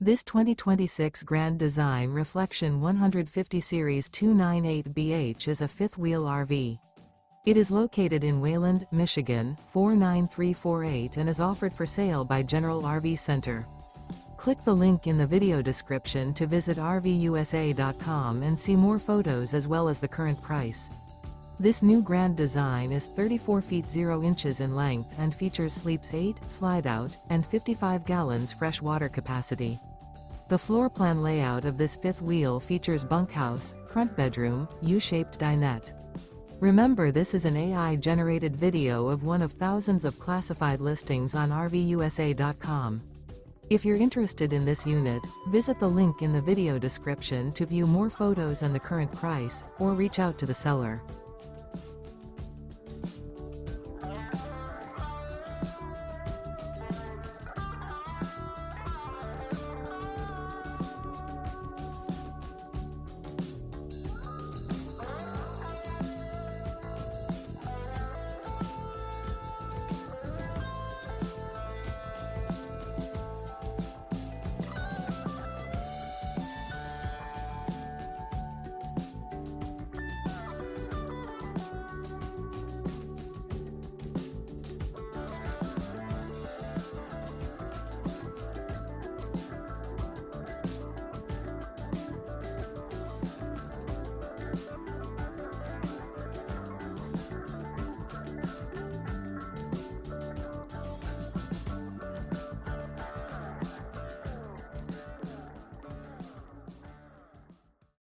This 2026 Grand Design Reflection 150 Series 298BH is a fifth-wheel RV. It is located in Wayland, Michigan, 49348 and is offered for sale by General RV Center. Click the link in the video description to visit RVUSA.com and see more photos as well as the current price. This new Grand Design is 34 feet 0 inches in length and features sleeps 8, slide-out, and 55 gallons fresh water capacity. The floor plan layout of this fifth wheel features bunkhouse, front bedroom, U-shaped dinette. Remember, this is an AI-generated video of one of thousands of classified listings on RVUSA.com. If you're interested in this unit, visit the link in the video description to view more photos and the current price, or reach out to the seller.